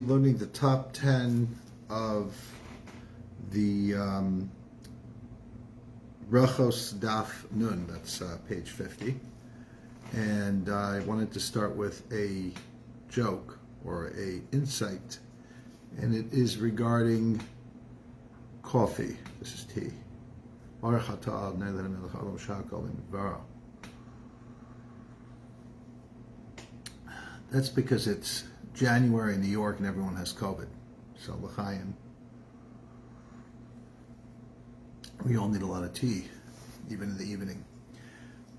Learning the top 10 of the Brachos Daf Nun, that's page 50. And I wanted to start with a joke or a insight, and it is regarding coffee. This is tea. That's because it's January in New York and everyone has COVID. So l'chaim. We all need a lot of tea, even in the evening.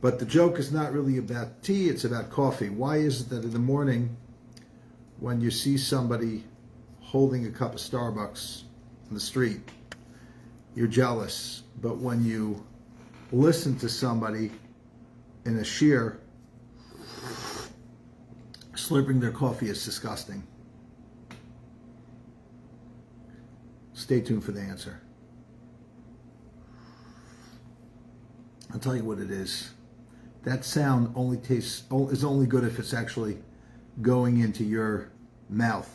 But the joke is not really about tea, it's about coffee. Why is it that in the morning, when you see somebody holding a cup of Starbucks on the street, you're jealous, but when you listen to somebody in a shiur slurping their coffee is disgusting? Stay tuned for the answer. I'll tell you what it is. That sound is only good if it's actually going into your mouth.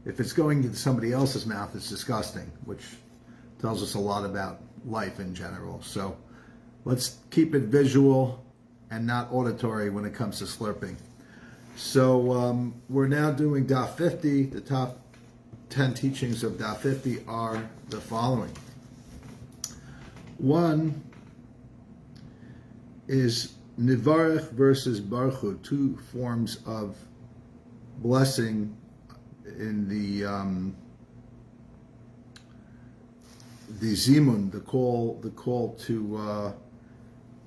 If it's going into somebody else's mouth, it's disgusting, which tells us a lot about life in general. So let's keep it visual and not auditory when it comes to slurping. So we're now doing Daf 50. The top 10 teachings of Daf 50 are the following. One is Nivarech versus Brachot, two forms of blessing in the zimun, the call to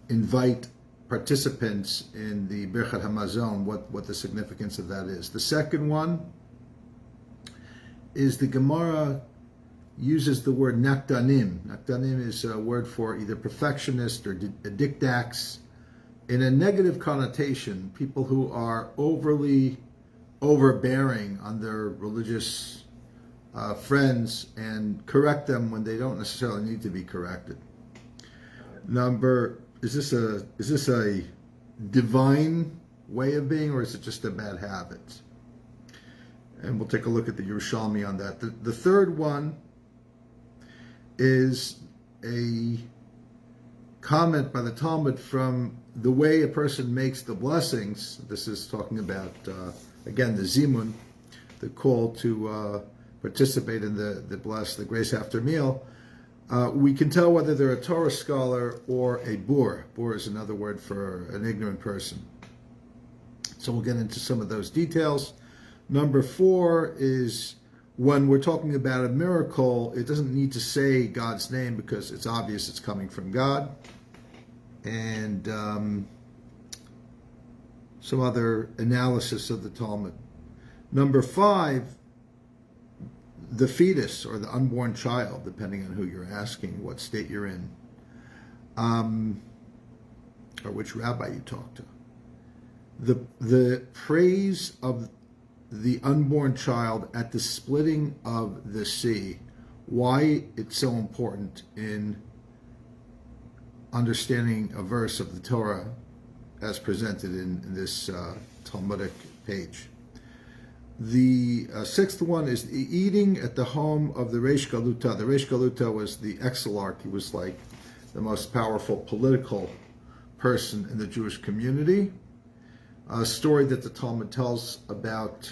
invite participants in the Birchat Hamazon, what the significance of that is. The second one is the Gemara uses the word nakdanim. Nakdanim is a word for either perfectionist or dikdaks in a negative connotation, people who are overly overbearing on their religious friends and correct them when they don't necessarily need to be corrected. Is this a divine way of being, or is it just a bad habit? And we'll take a look at the Yerushalmi on that. The third one is a comment by the Talmud from the way a person makes the blessings. This is talking about, again, the zimun, the call to participate in the grace after meal. We can tell whether they're a Torah scholar or a bur. Bur is another word for an ignorant person. So we'll get into some of those details. Number 4 is when we're talking about a miracle, it doesn't need to say God's name because it's obvious it's coming from God. And some other analysis of the Talmud. Number 5, the fetus or the unborn child, depending on who you're asking, what state you're in, or which rabbi you talk to. The praise of the unborn child at the splitting of the sea, why it's so important in understanding a verse of the Torah as presented in this Talmudic page. The 6th one is the eating at the home of the Reish Galuta. The Reish Galuta was the exilarch. He was like the most powerful political person in the Jewish community. A story that the Talmud tells about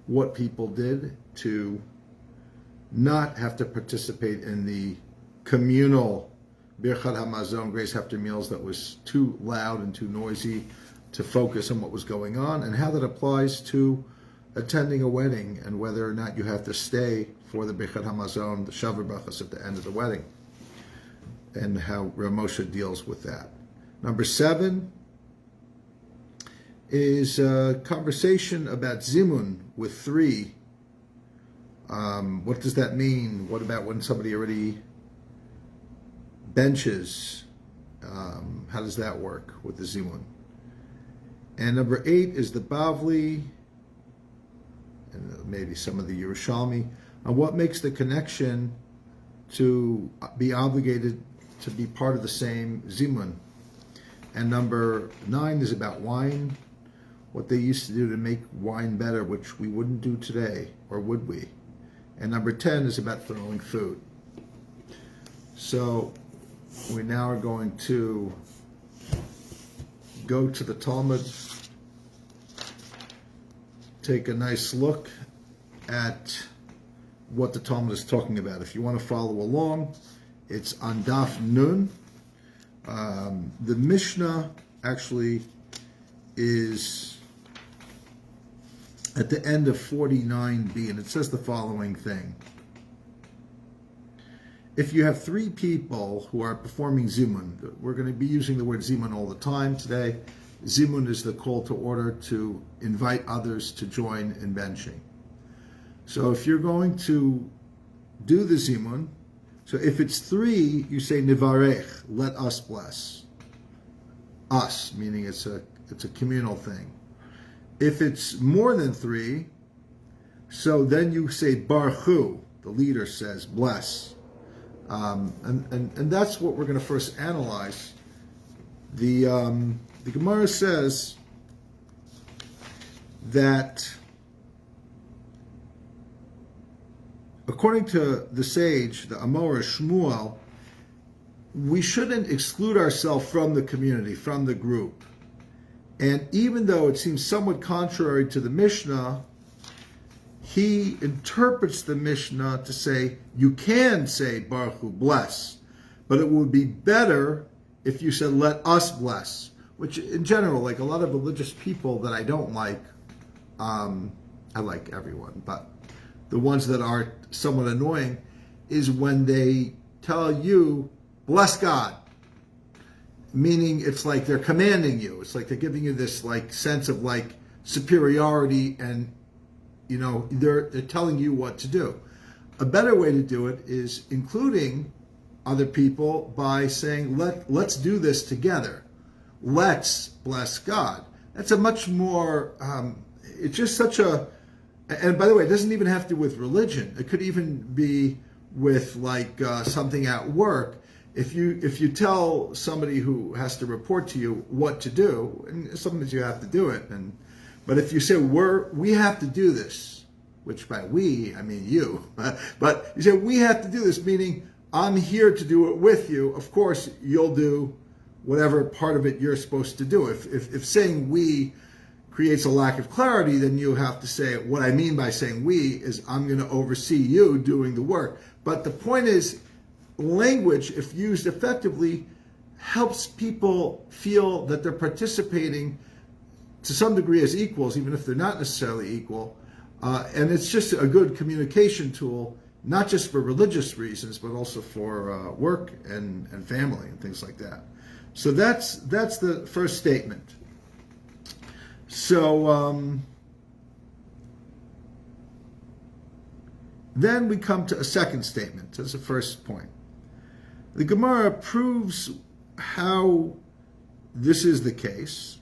what people did to not have to participate in the communal Birchat Hamazon, grace after meals, that was too loud and too noisy to focus on what was going on, and how that applies to attending a wedding and whether or not you have to stay for the Birchat Hamazon, the Shavuot Brachos at the end of the wedding, and how Rav Moshe deals with that. Number 7 is a conversation about zimun with 3. What does that mean? What about when somebody already benches? How does that work with the zimun? And number 8 is the Bavli, and maybe some of the Yerushalmi, on what makes the connection to be obligated to be part of the same zimun. And number 9 is about wine. what they used to do to make wine better, which we wouldn't do today, or would we? And number 10 is about throwing food. So we now are going to go to the Talmud, take a nice look at what the Talmud is talking about. If you want to follow along, it's on Daf Nun. The Mishnah actually is at the end of 49b, and it says the following thing. If you have three people who are performing zimun, we're going to be using the word zimun all the time today. Zimun is the call to order to invite others to join in benching. So if you're going to do the zimun, so if it's three, you say nivarech, let us bless. Us, meaning it's a communal thing. If it's more than three, so then you say Brachot, the leader says, bless. And that's what we're going to first analyze. The Gemara says that according to the sage, the Amora Shmuel, we shouldn't exclude ourselves from the community, from the group. And even though it seems somewhat contrary to the Mishnah, he interprets the Mishnah to say, you can say Baruch Hu, bless, but it would be better if you said, let us bless, which in general, like a lot of religious people that I don't like, I like everyone, but the ones that are somewhat annoying is when they tell you, bless God. Meaning it's like they're commanding you. It's like they're giving you this like sense of like superiority, and you know they're telling you what to do. A better way to do it is including other people by saying let's do this together. Let's bless God. That's a much more. It's just such a. And by the way, it doesn't even have to do with religion. It could even be with like something at work. If you tell somebody who has to report to you what to do, and sometimes you have to do it, but if you say we have to do this, which by we I mean you, but you say we have to do this, meaning I'm here to do it with you. Of course, you'll do whatever part of it you're supposed to do. If saying we creates a lack of clarity, then you have to say what I mean by saying we is I'm going to oversee you doing the work. But the point is, language, if used effectively, helps people feel that they're participating to some degree as equals, even if they're not necessarily equal. And it's just a good communication tool, not just for religious reasons, but also for work and family and things like that. So that's the first statement. So then we come to a second statement. That's the first point. The Gemara proves how this is the case,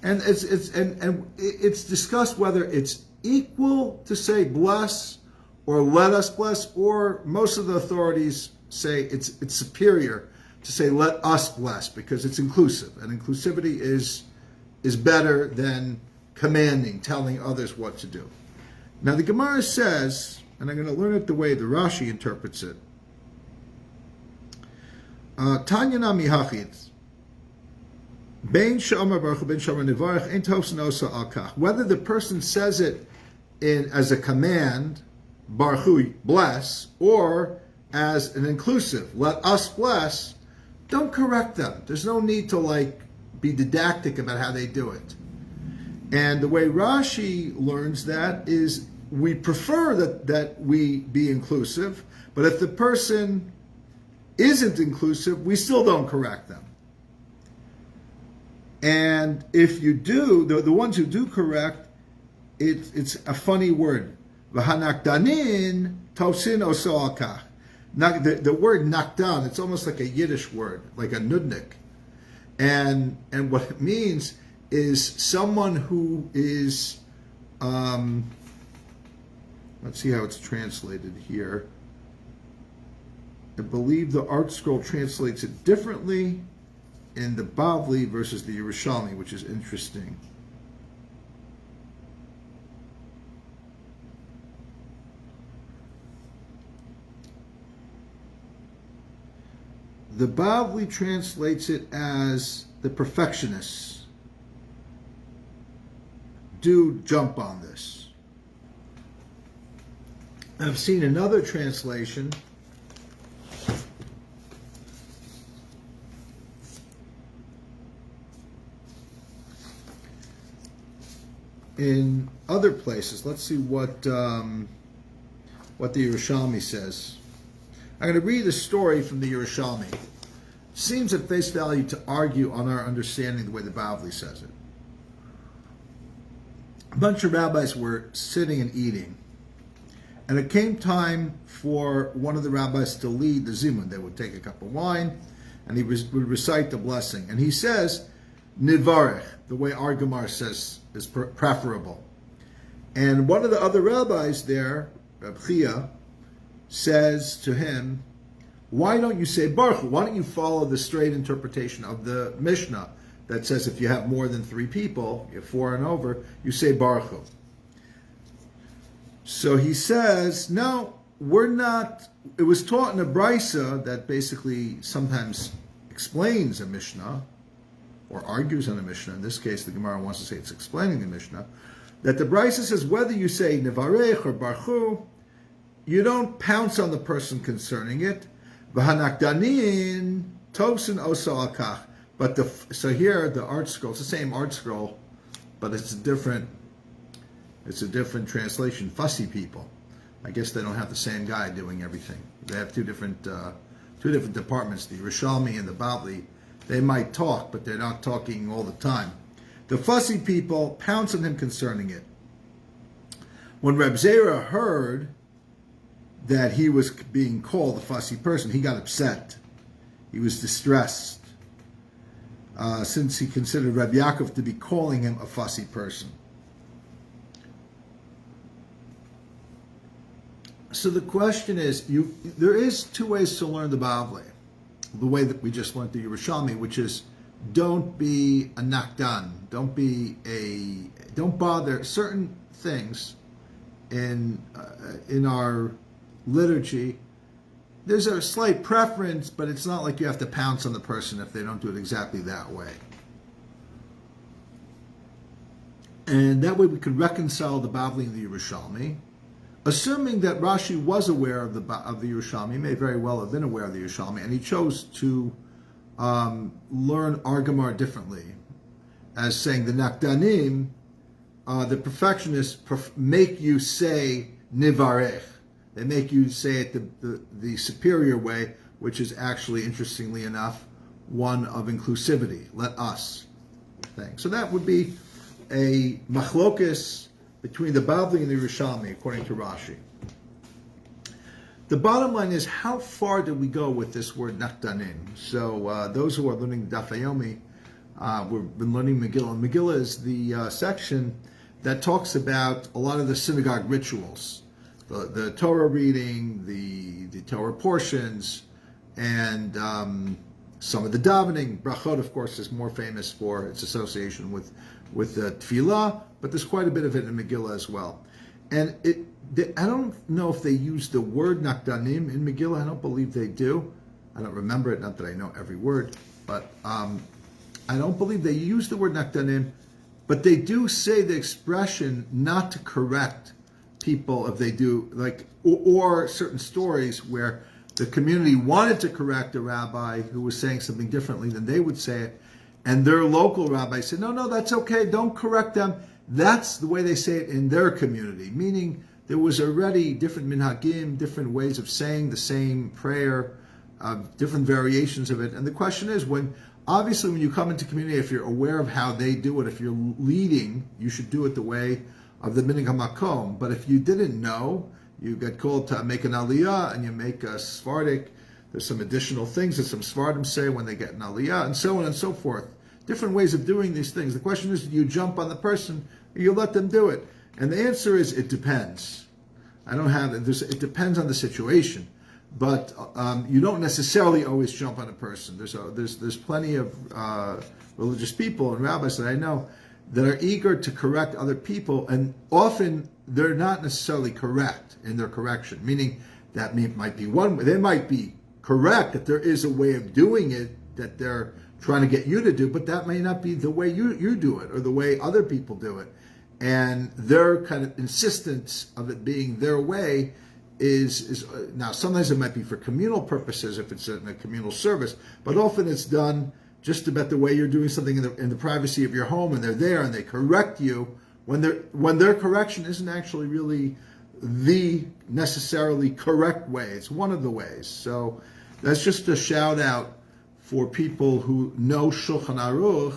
and it's discussed whether it's equal to say bless or let us bless, or most of the authorities say it's superior to say let us bless because it's inclusive, and inclusivity is better than commanding, telling others what to do. Now the Gemara says, and I'm going to learn it the way the Rashi interprets it. Tanya nami hachit. Bein she'amar baruch bein she'amar nivarech ein tovs nosa al kach. Whether the person says it as a command, baruch hu, bless, or as an inclusive, let us bless, don't correct them. There's no need to like be didactic about how they do it. And the way Rashi learns that is we prefer that we be inclusive, but if the person isn't inclusive, we still don't correct them. And if you do, the ones who do correct, it's a funny word. V'hanakdanin tovsin oso al kach. The word nakdan, it's almost like a Yiddish word, like a nudnik. And what it means is someone who is, let's see how it's translated here. I believe the Art Scroll translates it differently in the Bavli versus the Yerushalmi, which is interesting. The Bavli translates it as the perfectionists do jump on this. I've seen another translation in other places. Let's see what the Yerushalmi says. I'm going to read a story from the Yerushalmi. Seems at face value to argue on our understanding the way the Bavli says it. A bunch of rabbis were sitting and eating, and it came time for one of the rabbis to lead the zimun. They would take a cup of wine, and he would recite the blessing. And he says, Nivarech, the way our Gemara says is preferable. And one of the other rabbis there, Reb Chia, says to him, why don't you say Baruch? Why don't you follow the straight interpretation of the Mishnah that says if you have more than 3 people, you're 4 and over, you say Baruch. So he says, no, we're not. It was taught in a brisa that basically sometimes explains a Mishnah or argues on a Mishnah. In this case, the Gemara wants to say it's explaining the Mishnah. That the brisa says whether you say Nevarech or Baruch, you don't pounce on the person concerning it. V'hanakdanin tosin osa akach. But so here the art scroll, it's the same art scroll, but it's a different translation. Fussy people, I guess they don't have the same guy doing everything. They have two different departments. The Yerushalmi and the Bavli, they might talk, but they're not talking all the time. The fussy people pounce on him concerning it. When Reb Zera heard that he was being called a fussy person, he got upset. He was distressed, since he considered Reb Yaakov to be calling him a fussy person. So the question is, there is 2 ways to learn the Bavli. The way that we just learned the Yerushalmi, which is don't be a nakdan, don't bother certain things in our liturgy. There's a slight preference, but it's not like you have to pounce on the person if they don't do it exactly that way. And that way we could reconcile the Bavli and the Yerushalmi. Assuming that Rashi was aware of the Yerushalmi, may very well have been aware of the Yerushalmi, and he chose to learn our Gemara differently, as saying the Nakdanim, the perfectionists make you say Nivarech. They make you say it the superior way, which is actually, interestingly enough, one of inclusivity. Let us thing. So that would be a machlokus between the Bavli and the Yerushalmi, according to Rashi. The bottom line is, how far did we go with this word nakdanim? So those who are learning Daf Yomi, we've been learning Megillah. And Megillah is the section that talks about a lot of the synagogue rituals. The Torah reading, the Torah portions, and some of the davening. Brachot, of course, is more famous for its association with the tefillah, but there's quite a bit of it in Megillah as well. And I don't know if they use the word nakdanim in Megillah. I don't believe they do. I don't remember it, not that I know every word, but I don't believe they use the word nakdanim, but they do say the expression not to correct people if they do, like, or certain stories where the community wanted to correct a rabbi who was saying something differently than they would say it, and their local rabbi said, no, that's okay, don't correct them. That's the way they say it in their community, meaning there was already different minhagim, different ways of saying the same prayer, different variations of it. And the question is, obviously when you come into community, if you're aware of how they do it, if you're leading, you should do it the way of the minhag hamakom. But if you didn't know, you get called to make an aliyah and you make a Sephardic. There's some additional things that some Sephardim say when they get an aliyah, and so on and so forth. Different ways of doing these things. The question is, do you jump on the person or you let them do it? And the answer is, it depends. It depends on the situation. But you don't necessarily always jump on a person. There's plenty of religious people and rabbis that I know that are eager to correct other people, and often they're not necessarily correct in their correction. Meaning that might be one way. They might be correct, that there is a way of doing it that they're trying to get you to do, but that may not be the way you do it or the way other people do it. And their kind of insistence of it being their way is now sometimes it might be for communal purposes if it's in a communal service, but often it's done just about the way you're doing something in the privacy of your home, and they're there and they correct you when their correction isn't actually really the necessarily correct way. It's one of the ways. So that's just a shout out for people who know Shulchan Aruch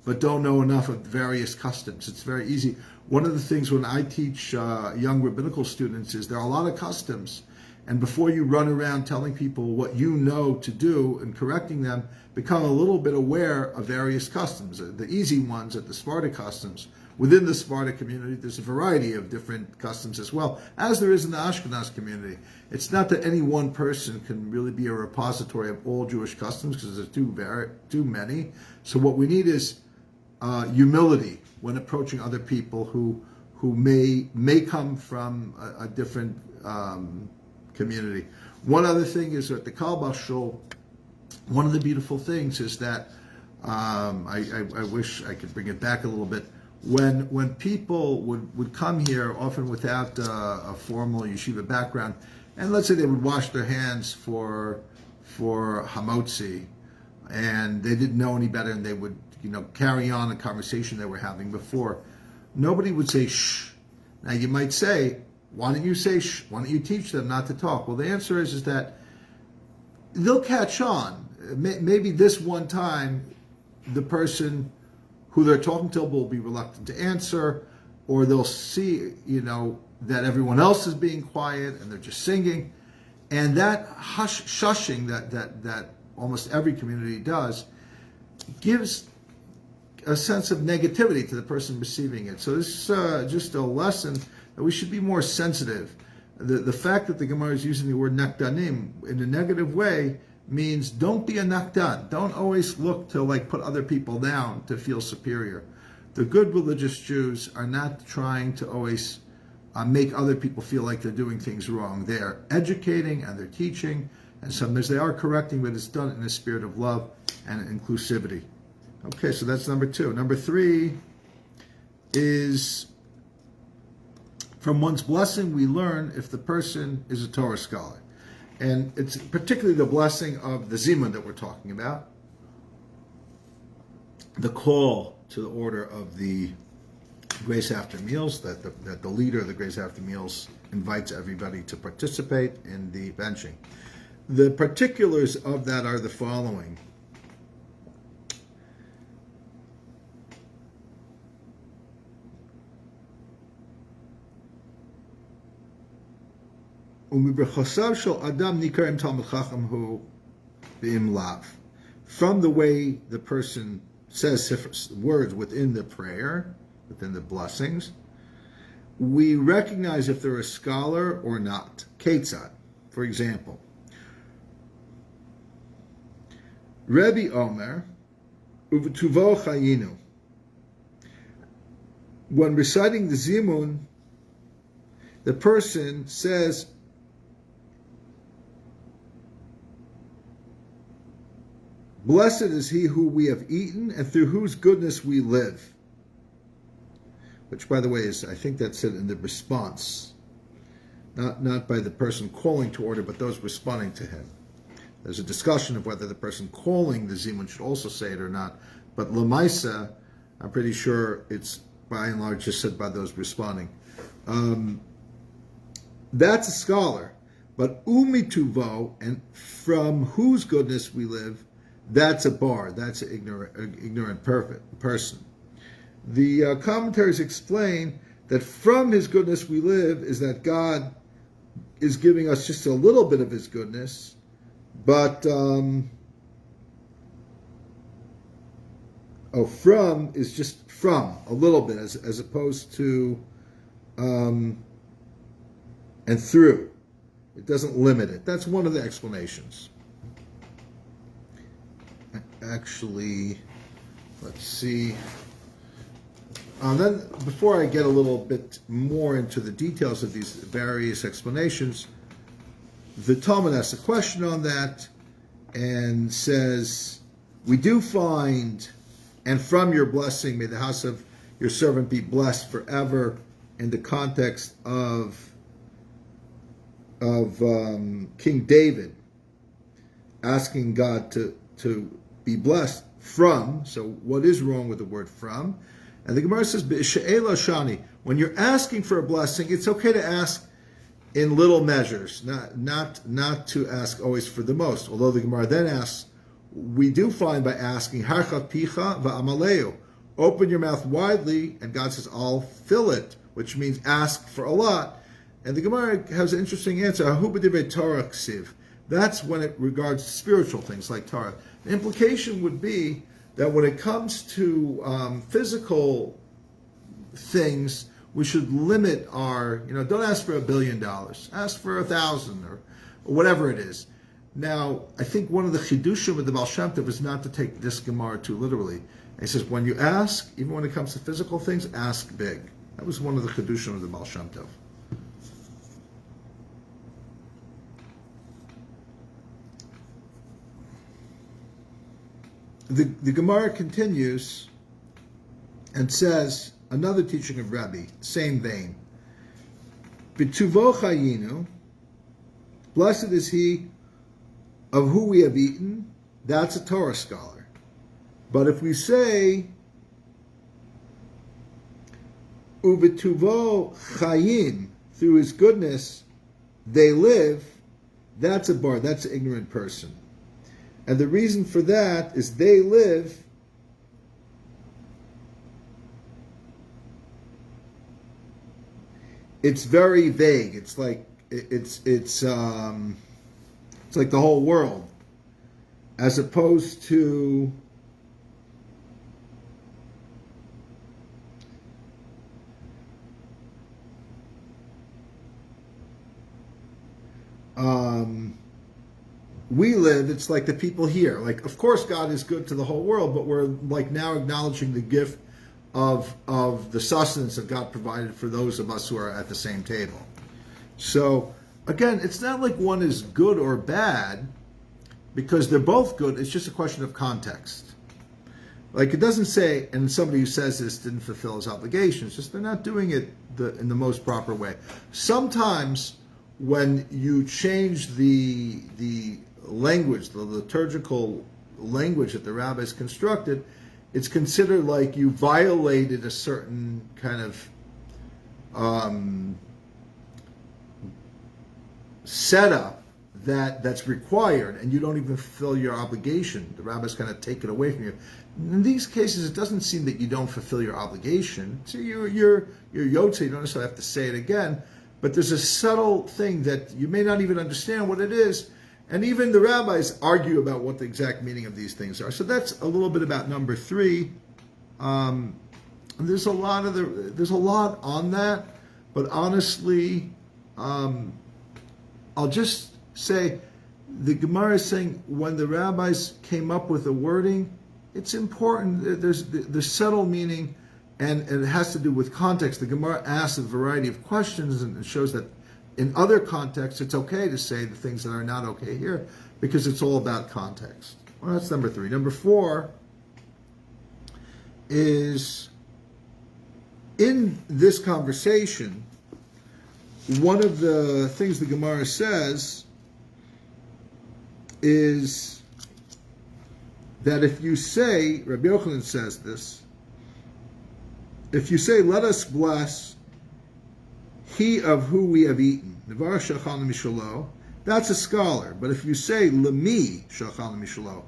but don't know enough of various customs. It's very easy. One of the things when I teach young rabbinical students is there are a lot of customs, and before you run around telling people what you know to do and correcting them, become a little bit aware of various customs. The easy ones are the Sephardic customs. Within the Sephardic community, there's a variety of different customs as well, as there is in the Ashkenaz community. It's not that any one person can really be a repository of all Jewish customs, because there's too many. So what we need is humility when approaching other people who may come from a different community. One other thing is that the Kalbach Shul, one of the beautiful things is that I wish I could bring it back a little bit. When people would come here, often without a formal yeshiva background, and let's say they would wash their hands for hamotzi, and they didn't know any better, and they would carry on a conversation they were having before, nobody would say shh. Now you might say, why don't you say shh? Why don't you teach them not to talk? Well, the answer is that they'll catch on. Maybe this one time, the person who they're talking to will be reluctant to answer, or they'll see, that everyone else is being quiet and they're just singing, and that shushing that almost every community does gives a sense of negativity to the person receiving it. So this is just a lesson that we should be more sensitive. The fact that the Gemara is using the word nakdanim in a negative way means don't be a nakdan. Don't always look to put other people down to feel superior. The good religious Jews are not trying to always make other people feel like they're doing things wrong. They're educating and they're teaching, and sometimes they are correcting, but it's done in a spirit of love and inclusivity. Okay, so that's number 2. Number 3 is from one's blessing we learn if the person is a Torah scholar. And it's particularly the blessing of the Zimun that we're talking about, the call to the order of the Grace After Meals, that the leader of the Grace After Meals invites everybody to participate in the benching. The particulars of that are the following. From the way the person says words within the prayer, within the blessings, we recognize if they're a scholar or not. Ketzad, for example, Rebbe Omer, Uvetuvo Chayinu. When reciting the Zimun, the person says, "Blessed is he who we have eaten and through whose goodness we live." Which, by the way, I think that's said in the response. Not by the person calling to order, but those responding to him. There's a discussion of whether the person calling the Zimun should also say it or not. But Lamaisa, I'm pretty sure it's by and large just said by those responding. That's a scholar. But Umituvo, and from whose goodness we live, that's a bar. That's an ignorant person. The commentaries explain that from his goodness we live is that God is giving us just a little bit of his goodness, but from is just from, a little bit, as opposed to and through. It doesn't limit it. That's one of the explanations. Actually, let's see. Then, before I get a little bit more into the details of these various explanations, the Talmud asks a question on that and says, we do find, and from your blessing, may the house of your servant be blessed forever, in the context of King David asking God to be blessed from. So what is wrong with the word from? And the Gemara says, "She'ela shani." When you're asking for a blessing, it's okay to ask in little measures, not to ask always for the most. Although the Gemara then asks, we do find by asking, "Harchat picha va'amaleu," open your mouth widely, and God says, "I'll fill it," which means ask for a lot. And the Gemara has an interesting answer. Ahu b'divrei Torah ksiv. That's when it regards spiritual things like Torah. The implication would be that when it comes to physical things, we should limit our, don't ask for $1 billion. Ask for 1,000 or whatever it is. Now, I think one of the chidushim of the Baal Shem Tov is not to take this Gemara too literally. And he says, when you ask, even when it comes to physical things, ask big. That was one of the chidushim of the Baal Shem Tov. The Gemara continues and says, another teaching of Rabbi, same vein. B'tuvo chayinu, blessed is he of who we have eaten. That's a Torah scholar. But if we say, Ubituvo chayim, through his goodness they live, that's a bar, that's an ignorant person. And the reason for that is they live it's very vague. It's like it's like the whole world, as opposed to we live, it's like the people here. Like, of course, God is good to the whole world, but we're like now acknowledging the gift of the sustenance that God provided for those of us who are at the same table. So, again, it's not like one is good or bad, because they're both good. It's just a question of context. Like, it doesn't say, and somebody who says this didn't fulfill his obligations, just they're not doing it in the most proper way. Sometimes when you change the language, the liturgical language that the rabbis constructed, it's considered like you violated a certain kind of setup that's required, and you don't even fulfill your obligation. The rabbis kind of take it away from you. In these cases, it doesn't seem that you don't fulfill your obligation. So you're yotze, you don't necessarily have to say it again, but there's a subtle thing that you may not even understand what it is. And even the rabbis argue about what the exact meaning of these things are. So that's a little bit about number 3. There's a lot on that, but honestly, I'll just say the Gemara is saying when the rabbis came up with the wording, it's important. There's subtle meaning, and it has to do with context. The Gemara asks a variety of questions and shows that in other contexts, it's okay to say the things that are not okay here, because it's all about context. Well, that's number 3. Number 4 is, in this conversation, one of the things the Gemara says is that if you say, Rabbi Yochanan says this, if you say, let us bless he of who we have eaten, that's a scholar. But if you say, Lemi shachal,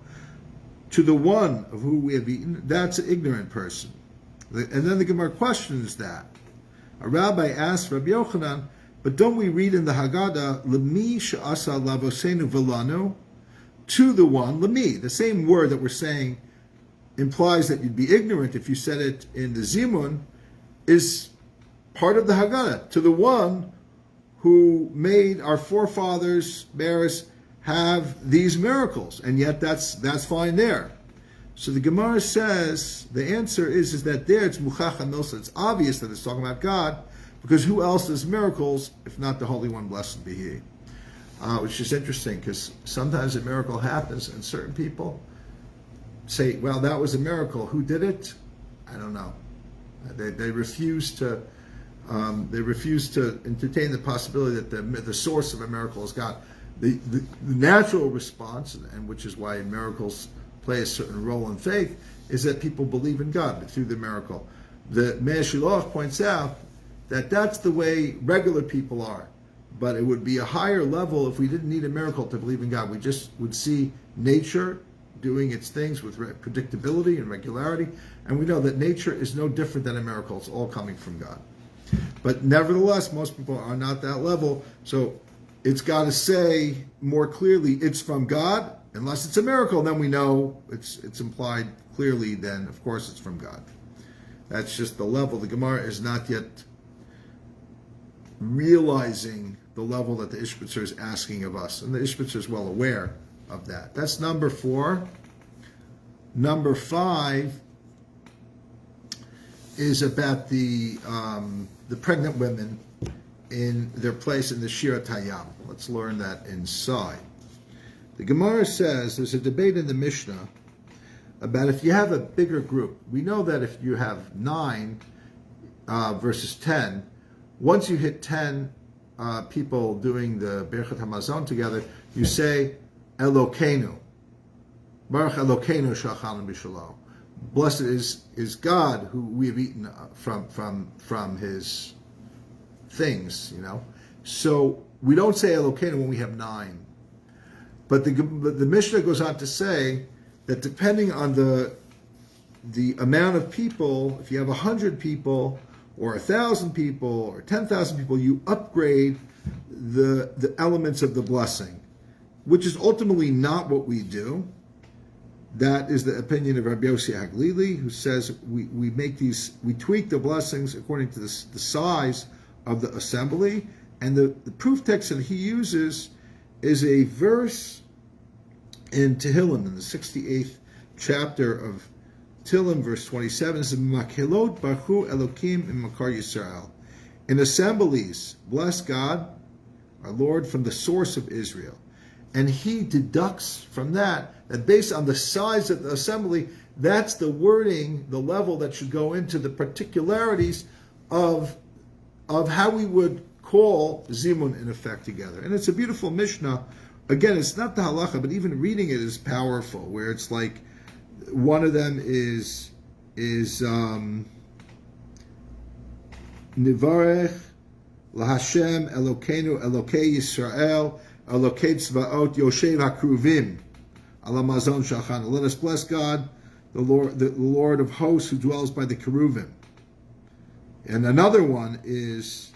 to the one of who we have eaten, that's an ignorant person. And then the Gemara questions that. A rabbi asked Rabbi Yochanan, but don't we read in the Haggadah, Lemi she'asa lavosenu velanu, to the one, Lemi, the same word that we're saying implies that you'd be ignorant if you said it in the Zimun, is part of the Haggadah, to the one who made our forefathers, Beres, have these miracles, and yet that's fine there. So the Gemara says, the answer is that there it's Muchach HaNosa, it's obvious that it's talking about God, because who else does miracles if not the Holy One, blessed be He? which is interesting because sometimes a miracle happens and certain people say, well, that was a miracle. Who did it? I don't know. They refuse to entertain the possibility that the source of a miracle is God. The natural response, and which is why miracles play a certain role in faith, is that people believe in God through the miracle. The Meir Shiloach points out that that's the way regular people are, but it would be a higher level if we didn't need a miracle to believe in God. We just would see nature doing its things with predictability and regularity, and we know that nature is no different than a miracle. It's all coming from God. But nevertheless, most people are not that level, so it's got to say more clearly it's from God. Unless it's a miracle, then we know it's implied clearly, then of course it's from God. That's just the level. The Gemara is not yet realizing the level that the Ishbitzer is asking of us. And the Ishbitzer is well aware of that. That's number 4. Number 5 is about the pregnant women in their place in the Shirat Hayam. Let's learn that inside. The Gemara says there's a debate in the Mishnah about if you have a bigger group. We know that if you have 9 versus 10, once you hit 10 people doing the Birchat Hamazon together, you say Elokeinu. Baruch Elokeinu Shachan B'Shalom. Blessed is God who we have eaten from his things, So we don't say Elokeinu when we have 9. But the Mishnah goes on to say that depending on the amount of people, if you have 100 people, or 1,000 people, or 10,000 people, you upgrade the elements of the blessing, which is ultimately not what we do. That is the opinion of Rabbi Yossi Haglili, who says we tweak the blessings according to the size of the assembly, and the proof text that he uses is a verse in Tehillim, in the 68th chapter of Tehillim, verse 27. It says, "Makelot bachu Elokim in Makar Yisrael." In assemblies, bless God, our Lord, from the source of Israel. And he deducts from that based on the size of the assembly, that's the wording, the level that should go into the particularities of how we would call Zimun in effect together. And it's a beautiful Mishnah. Again, it's not the halacha, but even reading it is powerful, where it's like one of them is Nivarech LaHashem Elokeinu Elokei Yisrael Elokei Tzvaot Yoshev HaKruvim Ala Mazon Shachan. Let us bless God, the Lord of hosts, who dwells by the Keruvim. And another one is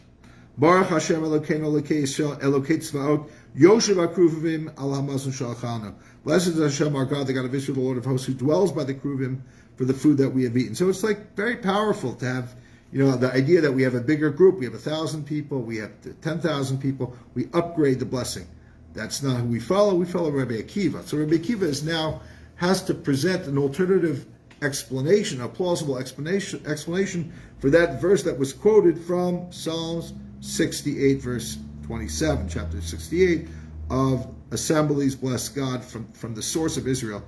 Baruch Hashem Elokeinu Elokei Yisrael Elokei Tzvaot Yoshev HaKruvim Ala Mazon Shachan. Blessed is Hashem, our God, the God of Israel, the Lord of hosts, who dwells by the Keruvim for the food that we have eaten. So it's like very powerful to have, the idea that we have a bigger group, we have 1,000 people, we have 10,000 people, we upgrade the blessing. That's not who we follow Rabbi Akiva. So Rabbi Akiva has to present an alternative explanation, a plausible explanation for that verse that was quoted from Psalms 68, verse 27, chapter 68, of assemblies bless God from the source of Israel.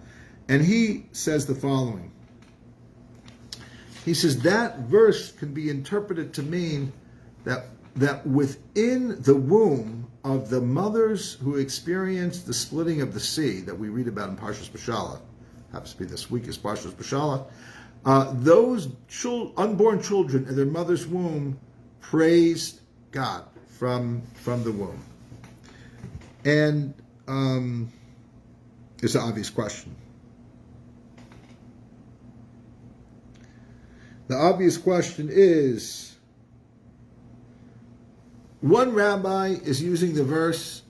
And he says the following. He says that verse can be interpreted to mean that within the womb of the mothers who experienced the splitting of the sea that we read about in Parshas Beshalach, happens to be this week is Parshas Beshalach, those unborn children in their mother's womb praised God from the womb. And it's an obvious question. The obvious question is, one rabbi is using the verse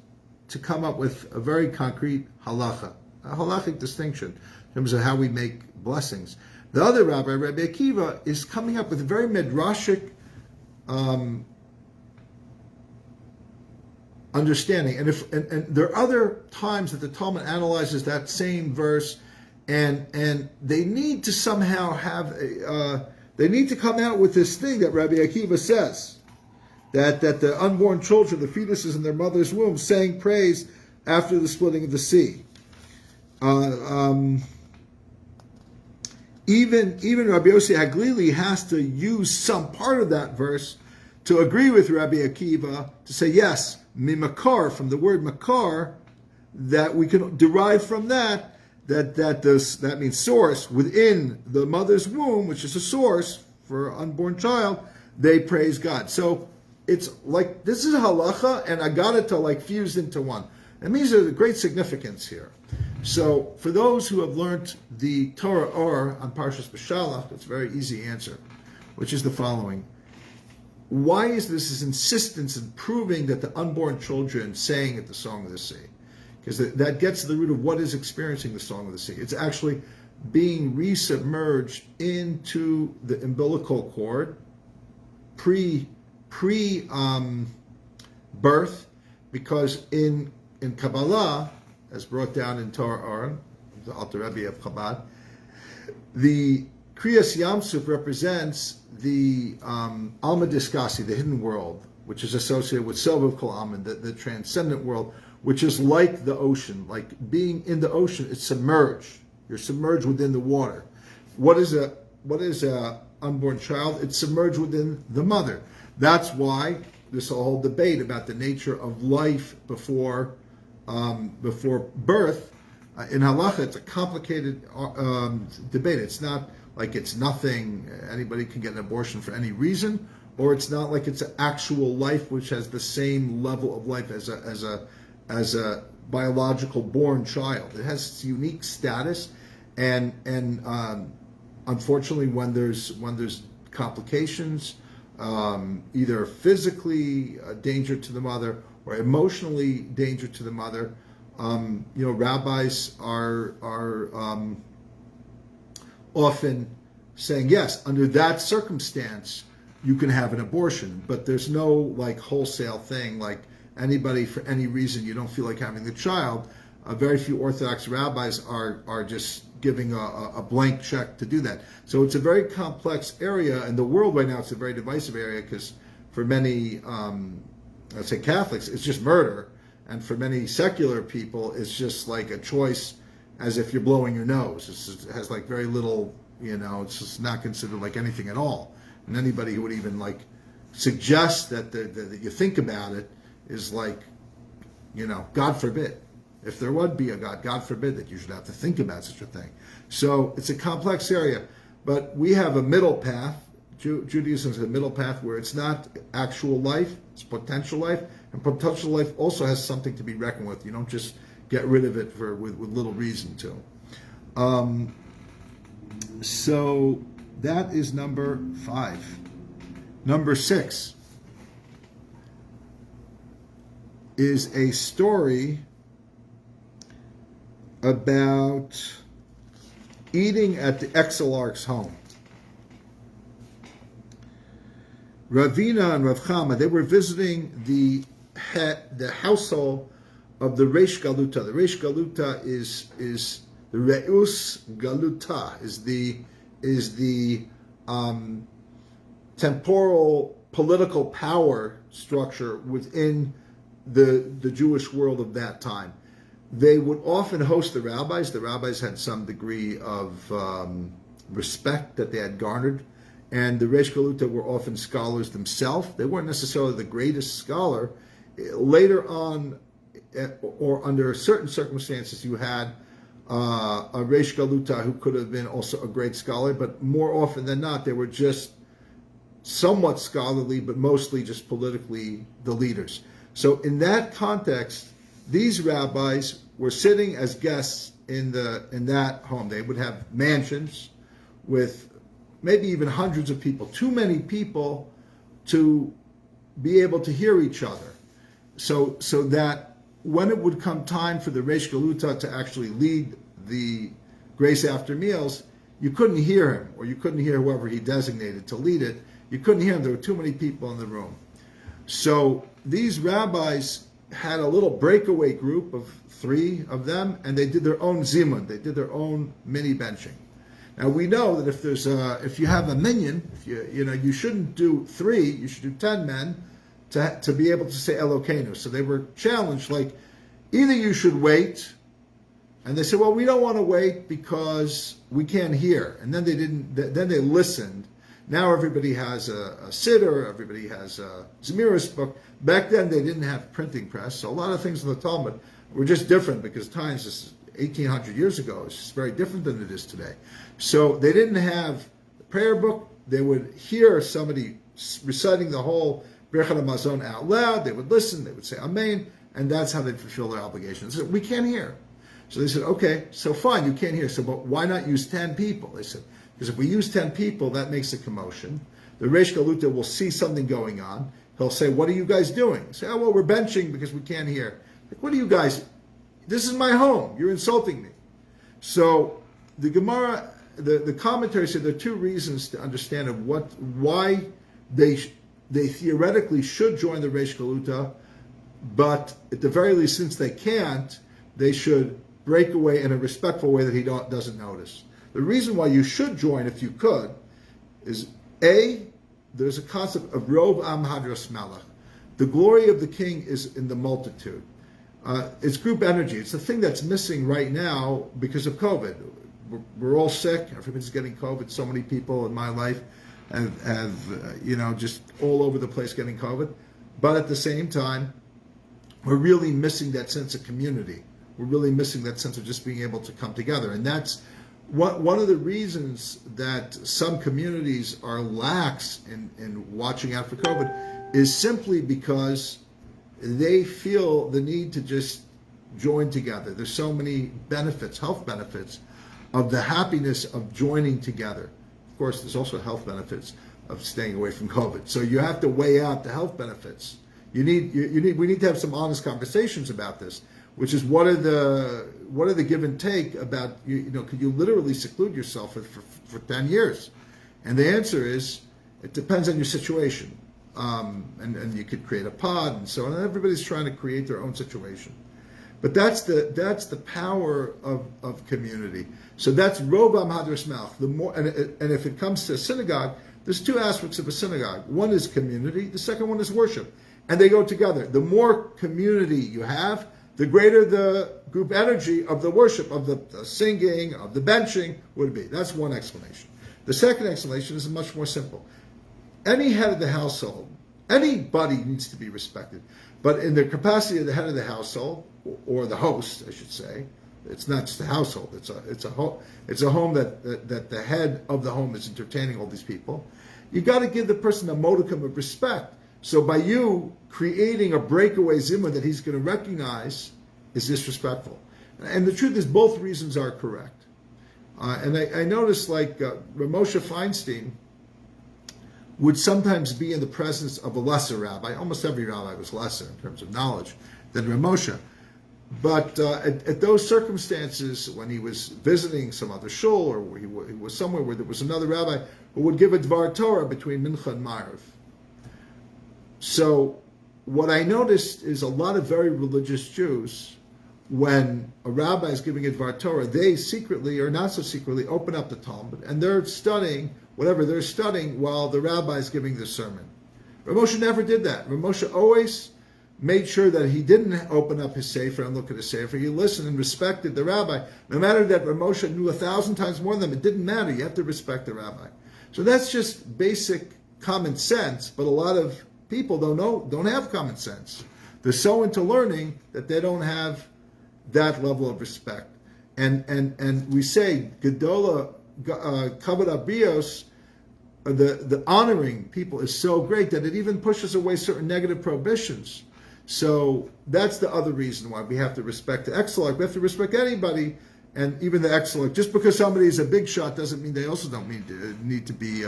to come up with a very concrete halacha, a halachic distinction in terms of how we make blessings. The other rabbi, Rabbi Akiva, is coming up with a very midrashic understanding. And there are other times that the Talmud analyzes that same verse, and they need to somehow have they need to come out with this thing that Rabbi Akiva says, that the unborn children, the fetuses in their mother's womb, sang praise after the splitting of the sea. Even Rabbi Yossi Haglili has to use some part of that verse to agree with Rabbi Akiva to say, yes, mimakar, from the word makar, that we can derive from that means source within the mother's womb, which is a source for an unborn child, they praise God. So it's like, this is a halacha and agadata fused into one. It means there's a great significance here. So for those who have learned the Torah Or on Parshas B'Shalach, it's a very easy answer, which is the following. Why is this insistence in proving that the unborn children sang at the Song of the Sea? Because that gets to the root of what is experiencing the Song of the Sea. It's actually being resubmerged into the umbilical cord pre birth, because in Kabbalah, as brought down in Torah Or, the Alter Rebbe of Chabad, the Kriyas Yamsuf represents the Alma Diskasi, the hidden world, which is associated with Sovav Kol Alman, the transcendent world, which is like the ocean, like being in the ocean. It's submerged. You're submerged within the water. What is a unborn child? It's submerged within the mother. That's why there's a whole debate about the nature of life before birth. In halacha, it's a complicated debate. It's not like it's nothing. Anybody can get an abortion for any reason, or it's not like it's an actual life which has the same level of life as a biological born child. It has its unique status, and unfortunately, when there's complications, either physically danger to the mother or emotionally danger to the mother, rabbis are often saying, yes, under that circumstance you can have an abortion, but there's no wholesale thing like anybody for any reason you don't feel like having the child. Very few Orthodox rabbis are just giving a blank check to do that. So it's a very complex area. In the world right now, it's a very divisive area, because for many, let's say Catholics, it's just murder. And for many secular people, it's just like a choice, as if you're blowing your nose. It has very little, it's just not considered like anything at all. And anybody who would even suggest that you think about it is God forbid. If there would be a God forbid that you should have to think about such a thing. So it's a complex area, but we have a middle path. Judaism is a middle path where it's not actual life, it's potential life, and potential life also has something to be reckoned with. You don't just get rid of it with little reason to. So that is number 5. Number 6 is a story about eating at the exilarch's home. Ravina and Rav Chama, they were visiting the household of the Reish Galuta. The Reish Galuta is the Reus Galuta, is the temporal political power structure within the Jewish world of that time. They would often host the rabbis. The rabbis had some degree of respect that they had garnered. And the Reish Galuta were often scholars themselves. They weren't necessarily the greatest scholar. Later on, or under certain circumstances, you had a Reish Galuta who could have been also a great scholar, but more often than not, they were just somewhat scholarly, but mostly just politically the leaders. So in that context, these rabbis were sitting as guests in that home. They would have mansions with maybe even hundreds of people, too many people to be able to hear each other. So that when it would come time for the Reish Galuta to actually lead the Grace After Meals, you couldn't hear him, or you couldn't hear whoever he designated to lead it. You couldn't hear him. There were too many people in the room. So these rabbis had a little breakaway group of 3 of them, and they did their own zimun. They did their own mini benching. Now we know that if you have a minyan, you shouldn't do 3. You should do 10 men to be able to say Elokeinu. So they were challenged, like, either you should wait, and they said, well, we don't want to wait because we can't hear. And then then they listened. Now everybody has a siddur, everybody has a Zemiris book. Back then they didn't have printing press, so a lot of things in the Talmud were just different because times, this is 1800 years ago, it's just very different than it is today. So they didn't have the prayer book. They would hear somebody reciting the whole Brachot Hamazon out loud. They would listen, they would say Amen, and that's how they'd fulfill their obligations. They said, we can't hear. So they said, okay, so fine, you can't hear. So, but why not use 10 people? They said, because if we use 10 people, that makes a commotion. The Reish Galuta will see something going on. He'll say, what are you guys doing? Say, oh, well, we're benching because we can't hear. Like, what are you guys? This is my home. You're insulting me. So the Gemara, the commentary said there are two reasons to understand of why they theoretically should join the Reish Galuta, but at the very least, since they can't, they should break away in a respectful way that he doesn't notice. The reason why you should join, if you could, is there's a concept of Rov Am Hadras Melech. The glory of the king is in the multitude. It's group energy. It's the thing that's missing right now because of COVID. We're all sick. Everybody's getting COVID. So many people in my life have just all over the place getting COVID. But at the same time, we're really missing that sense of community. We're really missing that sense of just being able to come together. And that's one of the reasons that some communities are lax in watching out for COVID is simply because they feel the need to just join together. There's so many benefits, health benefits, of the happiness of joining together. Of course, there's also health benefits of staying away from COVID. So you have to weigh out the health benefits. We need to have some honest conversations about this, which is what are the give and take about, could you literally seclude yourself for 10 years? And the answer is, it depends on your situation. And you could create a pod and so on. And everybody's trying to create their own situation. But that's the power of community. So that's Robam Hadras Melech. The more, and if it comes to a synagogue, there's two aspects of a synagogue. One is community. The second one is worship. And they go together. The more community you have, the greater the group energy of the worship, of the singing, of the benching would be. That's one explanation. The second explanation is much more simple. Any head of the household, anybody needs to be respected. But in the capacity of the head of the household, or the host, I should say, it's not just a household. It's a home that the head of the home is entertaining all these people. You got to give the person a modicum of respect. So by you creating a breakaway zimmer that he's going to recognize is disrespectful. And the truth is, both reasons are correct. And I noticed, like Ramosha Feinstein would sometimes be in the presence of a lesser rabbi. Almost every rabbi was lesser in terms of knowledge than Ramosha. But at those circumstances, when he was visiting some other shul, or he was somewhere where there was another rabbi who would give a Dvar Torah between Mincha and Ma'ariv. So what I noticed is a lot of very religious Jews, when a rabbi is giving a Dvar Torah, they secretly, or not so secretly, open up the Talmud, and they're studying whatever they're studying while the rabbi is giving the sermon. Rav Moshe never did that. Rav Moshe always made sure that he didn't open up his sefer and look at his sefer. He listened and respected the rabbi. No matter that Rav Moshe knew 1,000 times more than them, it didn't matter. You have to respect the rabbi. So that's just basic common sense, but a lot of people don't have common sense. They're so into learning that they don't have that level of respect. And we say Gedola Kavod Abrios, the honoring people is so great that it even pushes away certain negative prohibitions. So that's the other reason why we have to respect the Exelach. We have to respect anybody, and even the Exelach. Just because somebody is a big shot doesn't mean they also don't need to be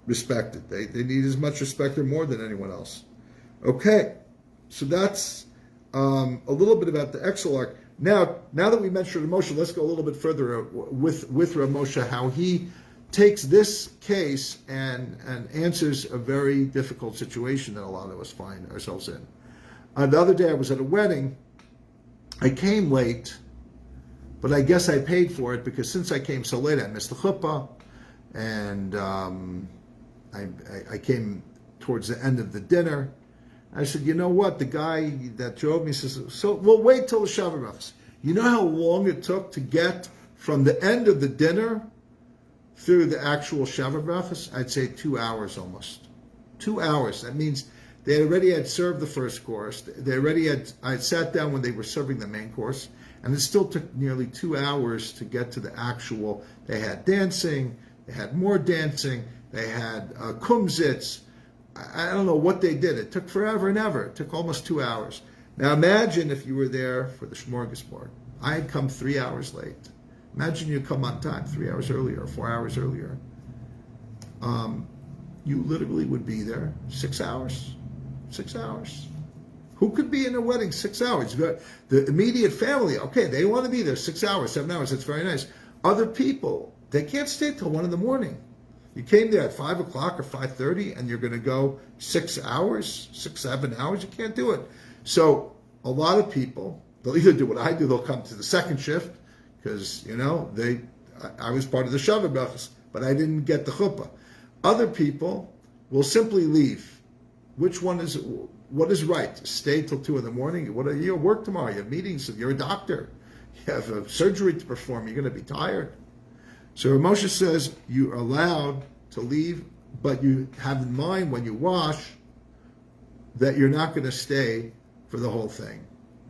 respected. They need as much respect or more than anyone else. Okay, so that's a little bit about the Exelach. Now that we mentioned Rav Moshe, let's go a little bit further with Rav Moshe, how he takes this case and answers a very difficult situation that a lot of us find ourselves in. The other day I was at a wedding. I came late, but I guess I paid for it because since I came so late, I missed the chuppah, and I came towards the end of the dinner. I said, you know what? The guy that drove me says, so we'll wait till the Shavuot. You know how long it took to get from the end of the dinner through the actual Shavuot? I'd say 2 hours almost. 2 hours. That means they already had served the first course. I had sat down when they were serving the main course, and it still took nearly 2 hours to get to the actual. They had dancing, they had more dancing, they had kumsitz. I don't know what they did. It took forever and ever. It took almost 2 hours. Now imagine if you were there for the smorgasbord. I had come 3 hours late. Imagine you come on time 3 hours earlier or 4 hours earlier. You literally would be there 6 hours. 6 hours. Who could be in a wedding 6 hours? The immediate family, okay, they want to be there 6 hours, 7 hours. That's very nice. Other people, they can't stay till 1 a.m. You came there at 5 o'clock or 5:30 and you're going to go 6 hours, 6, 7 hours. You can't do it. So a lot of people, they'll either do what I do, they'll come to the second shift because, I was part of the Shavuot, but I didn't get the chuppah. Other people will simply leave. What is right? Stay till 2 a.m? What are you at work tomorrow? You have meetings, you're a doctor. You have a surgery to perform, you're going to be tired. So Moshe says you're allowed to leave, but you have in mind when you wash that you're not going to stay for the whole thing.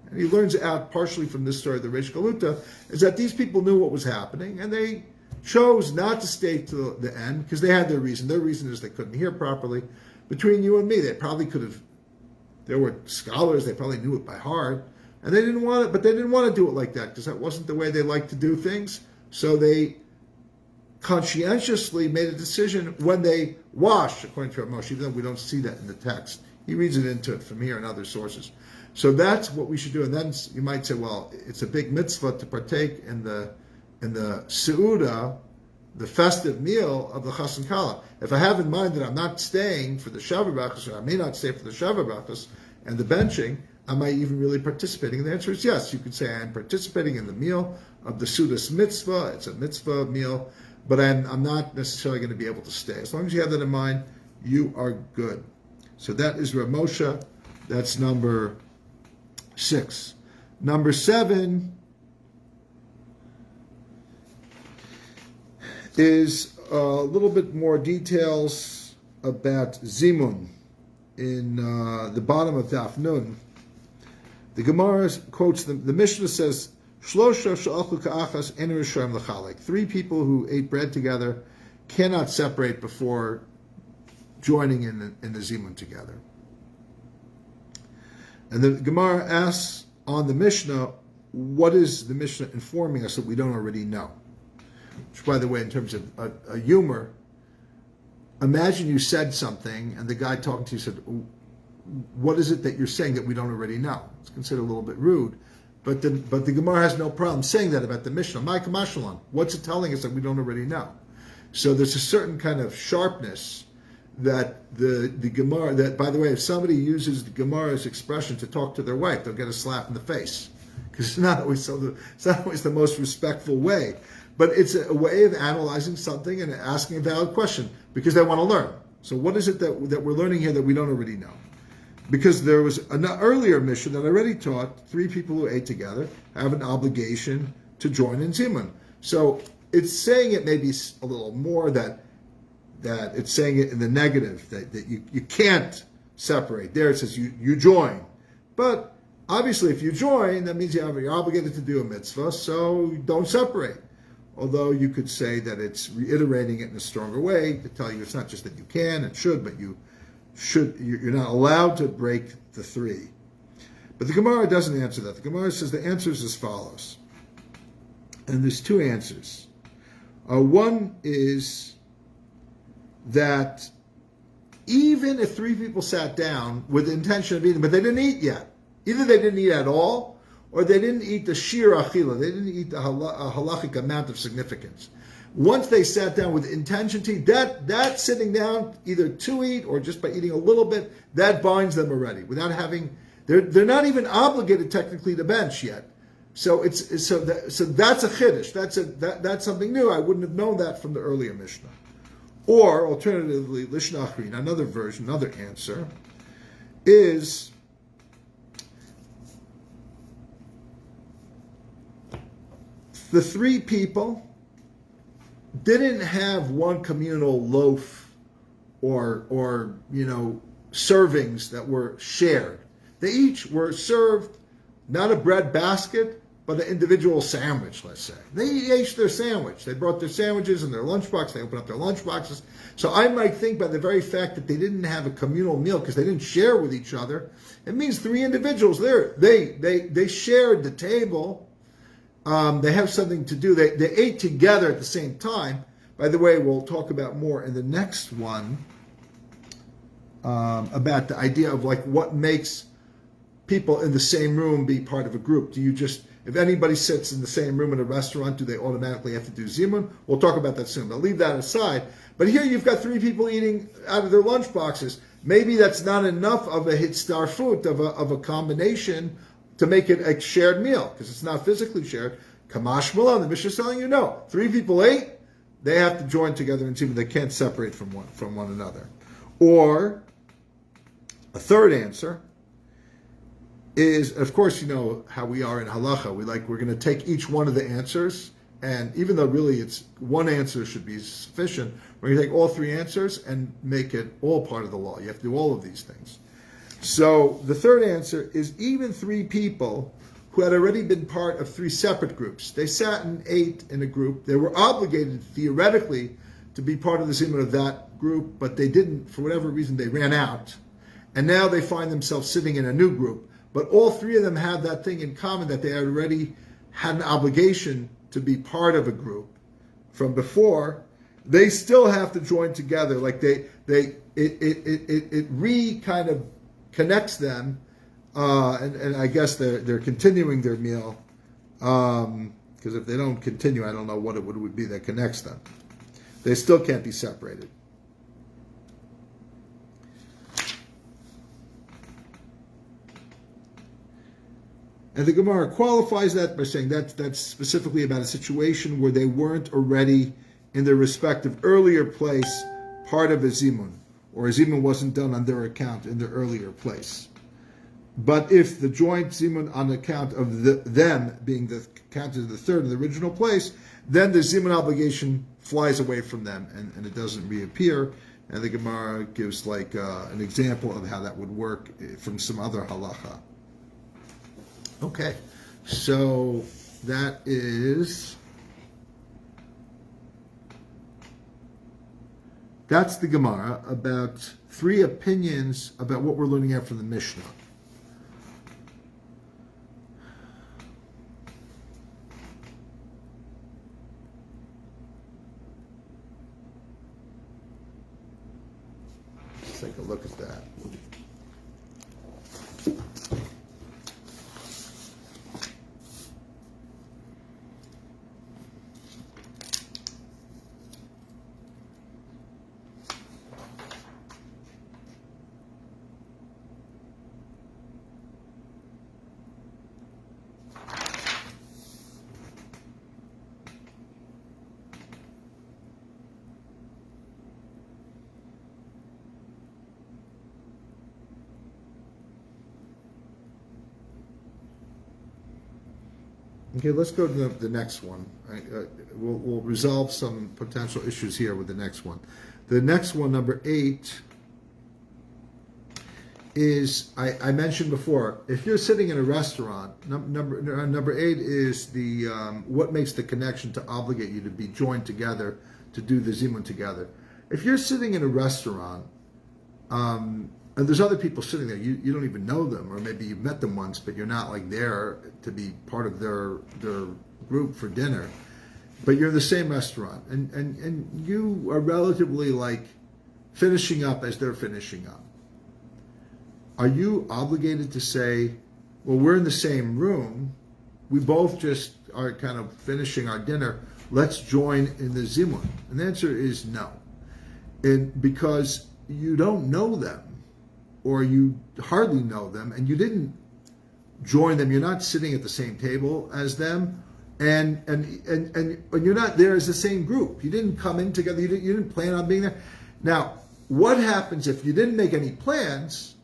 And he learns out partially from this story of the Reish Galuta, is that these people knew what was happening, and they chose not to stay to the end because they had their reason. Their reason is they couldn't hear properly. Between you and me, they probably could have, there were scholars, they probably knew it by heart, and they didn't want it, but they didn't want to do it like that because that wasn't the way they liked to do things. So they conscientiously made a decision when they washed, according to Moshe, even though we don't see that in the text. He reads it into it from here and other sources. So that's what we should do. And then you might say, well, it's a big mitzvah to partake in the Seudah, the festive meal of the Chas and Kala. If I have in mind that I'm not staying for the Shavuot, or I may not stay for the Shavuot and the benching, am I even really participating? And the answer is yes. You could say I'm participating in the meal of the Seudas mitzvah. It's a mitzvah meal, but I'm not necessarily going to be able to stay. As long as you have that in mind, you are good. So that is Rav Moshe. That's number 6. Number 7 is a little bit more details about Zimun in the bottom of Daf Nun. The Gemara quotes the Mishnah says, "Shlosha she'achlu ka'achas ein rishoyim l'chalek." 3 people who ate bread together cannot separate before joining in the Zimun together. And the Gemara asks on the Mishnah, what is the Mishnah informing us that we don't already know? Which, by the way, in terms of a humor, imagine you said something and the guy talking to you said, what is it that you're saying that we don't already know? It's considered a little bit rude. But the Gemara has no problem saying that about the Mishnah. Ma'ika Mashalon, what's it telling us that we don't already know? So there's a certain kind of sharpness that the Gemara, that, by the way, if somebody uses the Gemara's expression to talk to their wife, they'll get a slap in the face. Because it's not always the most respectful way. But it's a way of analyzing something and asking a valid question because they want to learn. So what is it that we're learning here that we don't already know? Because there was an earlier mission that I already taught, 3 people who ate together have an obligation to join in Zimun. So it's saying it maybe a little more that it's saying it in the negative, that you can't separate. There it says you join. But obviously if you join, that means you're obligated to do a mitzvah, so don't separate. Although you could say that it's reiterating it in a stronger way to tell you it's not just that you can and should, but you're not allowed to break the 3. But the Gemara doesn't answer that. The Gemara says the answer is as follows. And there's 2 answers. One is that even if 3 people sat down with the intention of eating, but they didn't eat yet, either they didn't eat at all, or they didn't eat the shir achila, they didn't eat the halachic amount of significance. Once they sat down with intention to eat, that sitting down either to eat or just by eating a little bit, that binds them already. Without having, they're not even obligated technically to bench yet. So that's a chiddush. That's something new. I wouldn't have known that from the earlier Mishnah. Or, alternatively, Lishnachrin, another version, another answer, is the three people didn't have one communal loaf or servings that were shared. They each were served not a bread basket, but an individual sandwich, let's say. They ate their sandwich. They brought their sandwiches in their lunchbox. They opened up their lunchboxes. So I might think by the very fact that they didn't have a communal meal because they didn't share with each other, it means three individuals there. They shared the table. They have something to do. They ate together at the same time. By the way, we'll talk about more in the next one about the idea of like what makes people in the same room be part of a group. Do you just, if anybody sits in the same room in a restaurant, do they automatically have to do zimun? We'll talk about that soon. But leave that aside. But here you've got three people eating out of their lunch boxes. Maybe that's not enough of a hitzarfut, of a combination to make it a shared meal, because it's not physically shared. Kamash Malan, the Mishnah is telling you, no. Three people ate, they have to join together in zimun. They can't separate from one another. Or a third answer is, of course, you know how we are in halacha. We're going to take each one of the answers, and even though really it's one answer should be sufficient, we're going to take all three answers and make it all part of the law. You have to do all of these things. So the third answer is even three people who had already been part of three separate groups. They sat and ate in a group. They were obligated theoretically to be part of the zimun of that group, but they didn't, for whatever reason, they ran out. And now they find themselves sitting in a new group. But all three of them have that thing in common, that they already had an obligation to be part of a group from before. They still have to join together. Like it kind of connects them, and I guess they're continuing their meal, because if they don't continue, I don't know what it would be that connects them. They still can't be separated. And the Gemara qualifies that by saying that's specifically about a situation where they weren't already in their respective earlier place part of a zimun, or a zimun wasn't done on their account in their earlier place. But if the joint zimun on account of them being counted as the third in the original place, then the zimun obligation flies away from them and it doesn't reappear. And the Gemara gives like an example of how that would work from some other halacha. Okay, so that's the Gemara about three opinions about what we're learning out from the Mishnah. Let's take a look at that. Okay, let's go to the next one. We'll resolve some potential issues here with the next one. The next one, number 8, is I mentioned before. If you're sitting in a restaurant, number 8 is the what makes the connection to obligate you to be joined together to do the zimun together. If you're sitting in a restaurant, and there's other people sitting there, you don't even know them, or maybe you've met them once, but you're not like there to be part of their group for dinner. But you're in the same restaurant, and you are relatively like finishing up as they're finishing up. Are you obligated to say, well, we're in the same room, we both just are kind of finishing our dinner, let's join in the zimun? And the answer is no. And because you don't know them, or you hardly know them, and you didn't join them, you're not sitting at the same table as them, and you're not there as the same group. You didn't come in together. You didn't plan on being there. Now, what happens if you didn't make any plans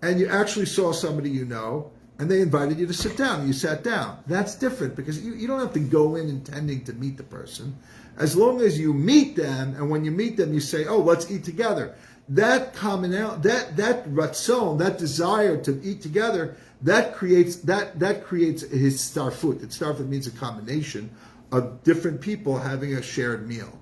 and you actually saw somebody you know and they invited you to sit down and you sat down? That's different because you don't have to go in intending to meet the person. As long as you meet them, and when you meet them, you say, "Oh, let's eat together." That that ratzon, that desire to eat together, that creates his starfut. Starfut means a combination of different people having a shared meal.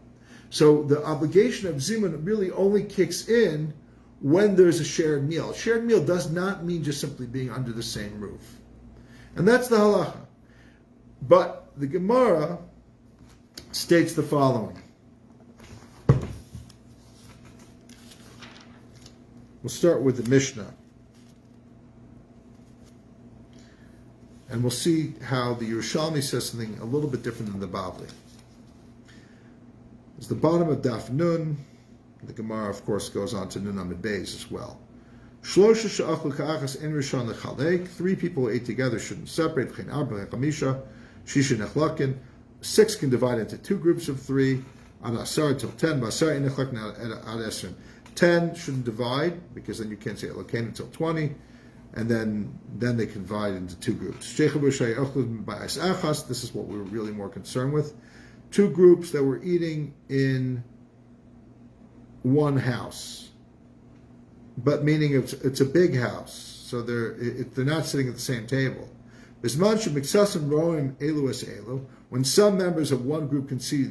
So the obligation of zimun really only kicks in when there's a shared meal. A shared meal does not mean just simply being under the same roof, and that's the halacha. But the Gemara states the following. We'll start with the Mishnah. And we'll see how the Yerushalmi says something a little bit different than the Bavli. It's the bottom of Daf Nun. The Gemara, of course, goes on to Nun Amid Beis as well. 3 people who ate together shouldn't separate. 6 can divide into 2 groups of 3. 10 shouldn't divide, because then you can't say Elokein until 20, and then they can divide into 2 groups. This is what we were really more concerned with. 2 groups that were eating in one house, but meaning it's a big house, so they're not sitting at the same table. When some members of one group can see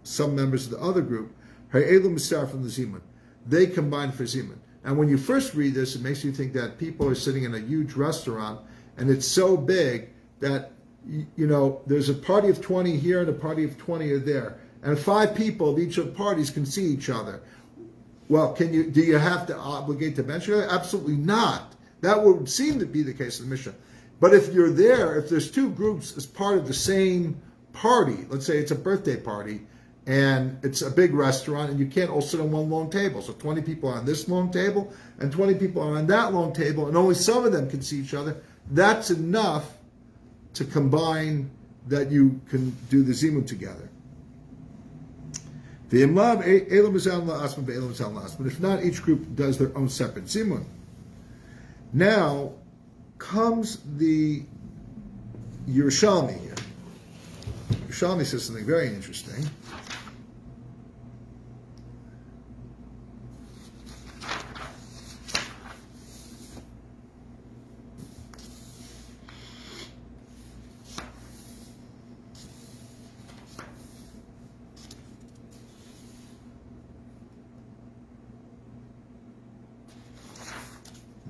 some members of the other group, they combine for zimun. And when you first read this, it makes you think that people are sitting in a huge restaurant, and it's so big that there's a party of 20 here and a party of 20 are there, and 5 people of each of the parties can see each other. Well, do you have to obligate to mention it? Absolutely not. That would seem to be the case in the Mishnah. But if you're there, if there's 2 groups as part of the same party, let's say it's a birthday party, and it's a big restaurant, and you can't all sit on one long table. So 20 people are on this long table, and 20 people are on that long table, and only some of them can see each other. That's enough to combine that you can do the zimun together. But if not, each group does their own separate zimun. Now comes the Yerushalmi here. Yerushalmi says something very interesting.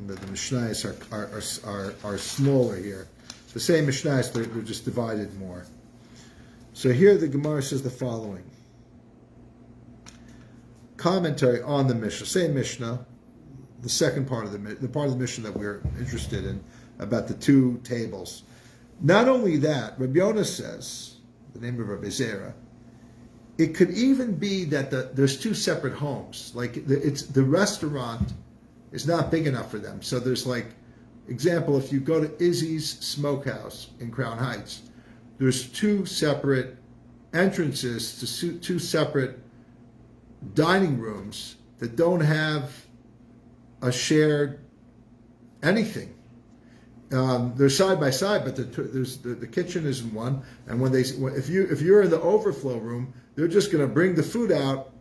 But the Mishnayos are smaller here. The same Mishnayos, they're just divided more. So here the Gemara says the following. Commentary on the Mishnah. Same Mishnah, the second part of the part of the Mishnah that we're interested in, about the 2 tables. Not only that, Rabbi Yonah says, the name of Rabbi Zera, it could even be that there's 2 separate homes. Like the restaurant is not big enough for them. So there's example, if you go to Izzy's Smokehouse in Crown Heights, there's 2 separate entrances to 2 separate dining rooms that don't have a shared anything. They're side by side, but the kitchen is in one. And if you're in the overflow room, they're just going to bring the food out,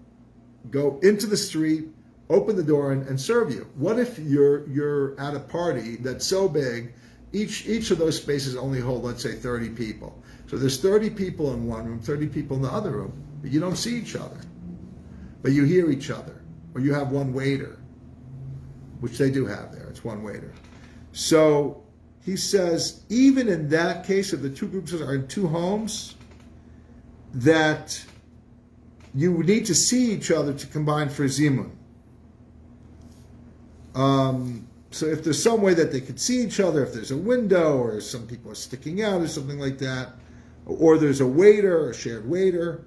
go into the street, open the door and serve you. What if you're at a party that's so big, each of those spaces only hold, let's say, 30 people. So there's 30 people in one room, 30 people in the other room, but you don't see each other. But you hear each other. Or you have one waiter, which they do have there. It's one waiter. So he says, even in that case, if the 2 groups are in 2 homes, that you need to see each other to combine for zimun. So if there's some way that they could see each other, if there's a window, or some people are sticking out, or something like that, or there's a waiter, a shared waiter,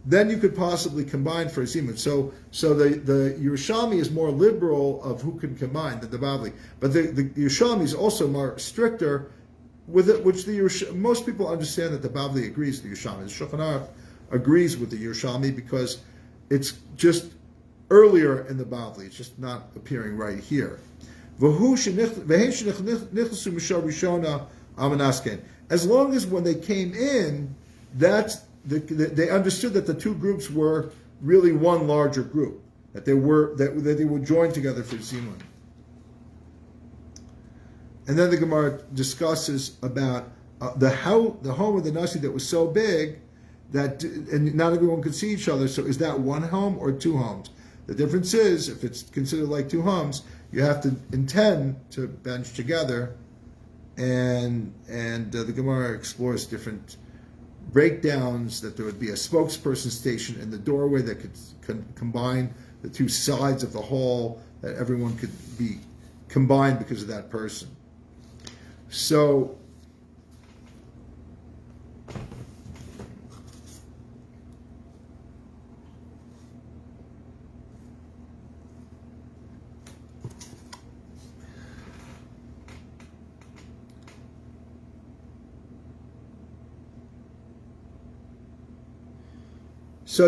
then you could possibly combine for a zimun. So the Yerushalmi is more liberal of who can combine than the Bavli. But the Yerushalmi is also more stricter with it, which most people understand that the Bavli agrees with the Yerushalmi. The Shulchan Aruch agrees with the Yerushalmi because it's just earlier in the Bavli. It's just not appearing right here. As long as when they came in, they understood that the two groups were really one larger group, that they were joined together for Zimun. And then the Gemara discusses about the home of the Nasi that was so big and not everyone could see each other. So is that one home or two homes? The difference is, if it's considered like two homes, you have to intend to bench together, and the Gemara explores different breakdowns, that there would be a spokesperson station in the doorway that could combine the two sides of the hall, that everyone could be combined because of that person. So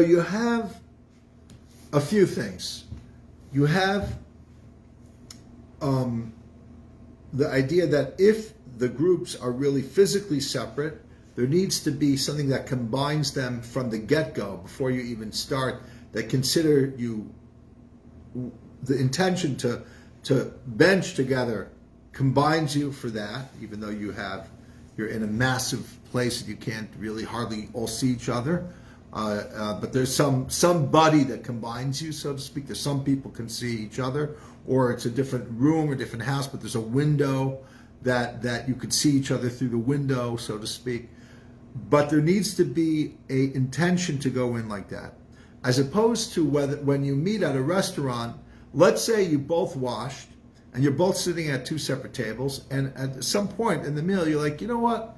you have a few things. You have the idea that if the groups are really physically separate, there needs to be something that combines them from the get-go, before you even start, that consider you, the intention to bench together combines you for that, even though you're in a massive place and you can't really hardly all see each other. But there's somebody that combines you, so to speak. There's some people can see each other, or it's a different room or different house, but there's a window that you could see each other through the window, so to speak. But there needs to be a intention to go in like that, as opposed to when you meet at a restaurant. Let's say you both washed and you're both sitting at two separate tables, and at some point in the meal you're like, you know what?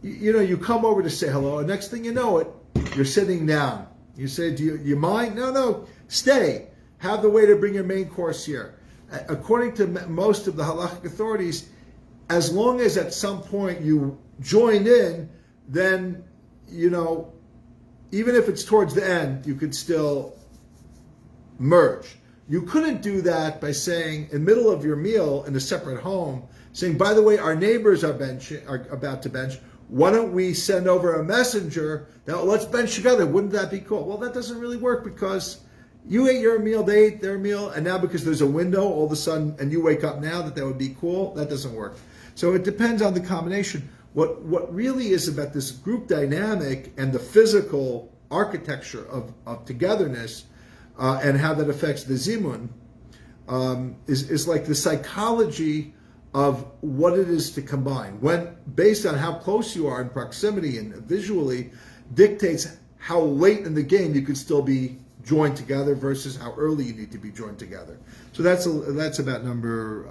You come over to say hello, and next thing you know it, you're sitting down. You say, do you mind? No, stay. Have the waiter bring your main course here. According to most of the halachic authorities, as long as at some point you join in, then, even if it's towards the end, you could still merge. You couldn't do that by saying, in the middle of your meal in a separate home, saying, by the way, our neighbors are about to bench. Why don't we send over a messenger that let's bench together? Wouldn't that be cool? Well, that doesn't really work, because you ate your meal, they ate their meal, and now because there's a window, all of a sudden, and you wake up now that would be cool. That doesn't work. So it depends on the combination. What really is about this group dynamic and the physical architecture of togetherness and how that affects the zimun is like the psychology of what it is to combine, when based on how close you are in proximity and visually dictates how late in the game you could still be joined together versus how early you need to be joined together. So that's about number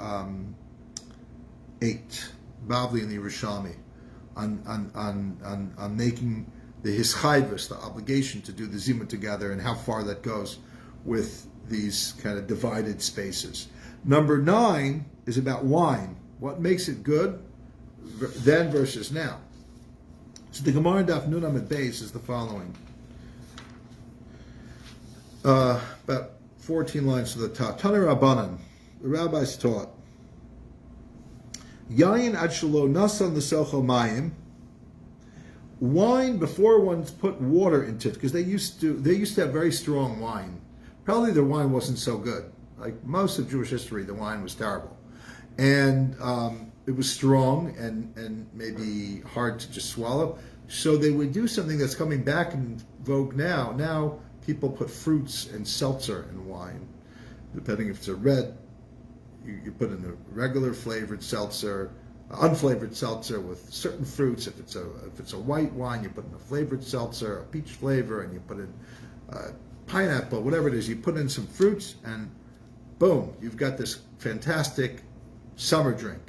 8, Bavli and the Yerushalmi, on making the hischayvus, the obligation to do the zimun together, and how far that goes with these kind of divided spaces. Number 9 is about wine. What makes it good then versus now? So the Gemara Daf Nun Amud Beis is the following. About 14 lines to the top. Tana Rabbanan, the rabbis taught, Yayin ad shelo nasan l'selcho mayim. Wine, before one's put water into it, because they used to have very strong wine. Probably their wine wasn't so good. Like most of Jewish history, the wine was terrible. And it was strong and maybe hard to just swallow. So they would do something that's coming back in vogue now. Now people put fruits and seltzer in wine. Depending if it's a red, you put in a regular flavored seltzer, unflavored seltzer with certain fruits. If it's a white wine, you put in a flavored seltzer, a peach flavor, and you put in pineapple, whatever it is. You put in some fruits, and boom, you've got this fantastic summer drink.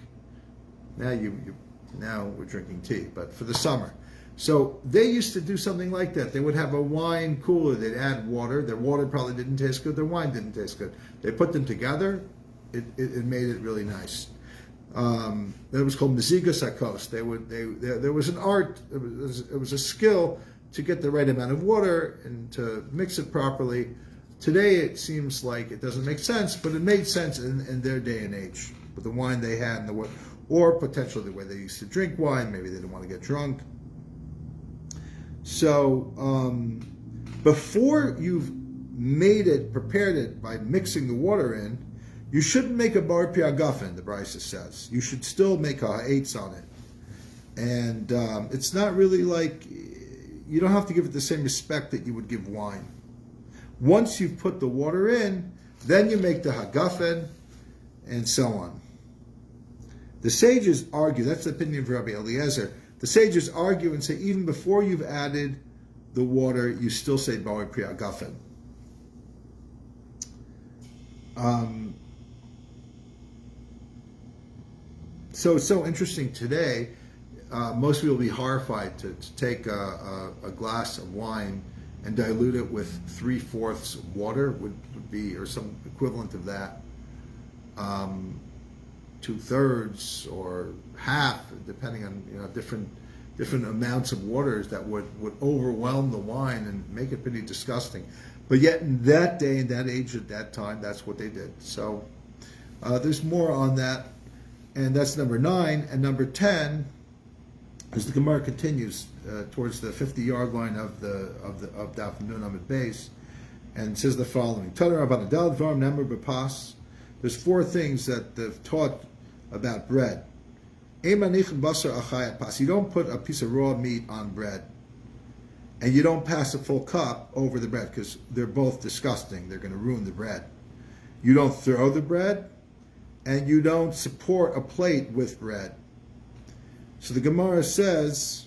Now we're drinking tea, but for the summer. So they used to do something like that. They would have a wine cooler. They'd add water. Their water probably didn't taste good. Their wine didn't taste good. They put them together. It made it really nice. It was called Meziga Sakos. There was an art. It was a skill to get the right amount of water and to mix it properly. Today it seems like it doesn't make sense, but it made sense in their day and age with the wine they had and or potentially the way they used to drink wine. Maybe they didn't want to get drunk. So before you've prepared it by mixing the water in, you shouldn't make a bar piagafen, the Brisa says. You should still make a ha'etz on it. And it's not really like, you don't have to give it the same respect that you would give wine. Once you've put the water in, then you make the hagafen, and so on. The sages argue, that's the opinion of Rabbi Eliezer, the sages argue and say even before you've added the water, you still say bar piagafen. So it's so interesting today. Most people will be horrified to take a glass of wine and dilute it with 3/4 water, would be, or some equivalent of that, 2/3 or half, depending on different amounts of waters that would overwhelm the wine and make it pretty disgusting. But yet in that day, in that age, at that time, that's what they did. So there's more on that. And that's number 9. And number 10, as the Gemara continues towards the 50-yard line of Daf Nun Amud Beis, and says the following: There's 4 things that they've taught about bread. You don't put a piece of raw meat on bread, and you don't pass a full cup over the bread because they're both disgusting. They're going to ruin the bread. You don't throw the bread, and you don't support a plate with bread. So the Gemara says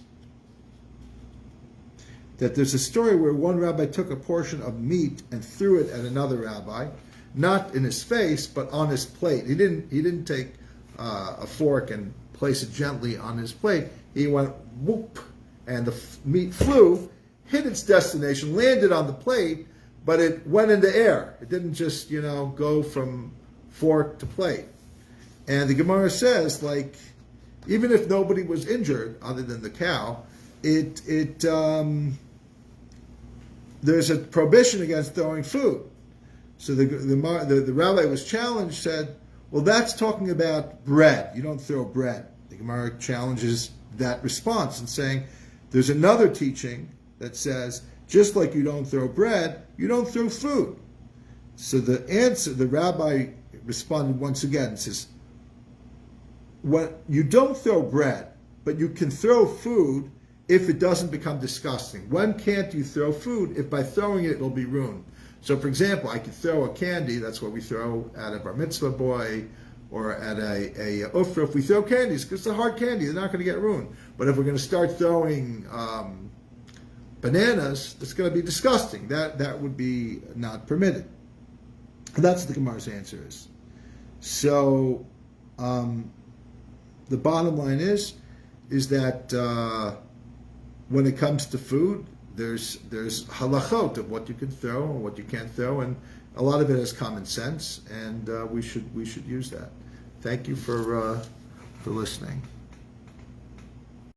that there's a story where one rabbi took a portion of meat and threw it at another rabbi, not in his face, but on his plate. He didn't take a fork and place it gently on his plate. He went whoop, and the meat flew, hit its destination, landed on the plate, but it went into air. It didn't just go from fork to plate. And the Gemara says, like, even if nobody was injured other than the cow, there's a prohibition against throwing food. So the rabbi was challenged, said, well, that's talking about bread. You don't throw bread. The Gemara challenges that response and saying, there's another teaching that says, just like you don't throw bread, you don't throw food. So the rabbi responded once again and says, you don't throw bread, but you can throw food if it doesn't become disgusting. When can't you throw food? If by throwing it, it'll be ruined. So, for example, I could throw a candy, that's what we throw at a bar mitzvah boy, or at a ufra. If we throw candies, because it's a hard candy, they're not going to get ruined. But if we're going to start throwing bananas, it's going to be disgusting. That would be not permitted. And that's what the Gemara's answer is. So, the bottom line is that when it comes to food, there's halachot of what you can throw and what you can't throw, and a lot of it is common sense, and we should use that. Thank you for listening.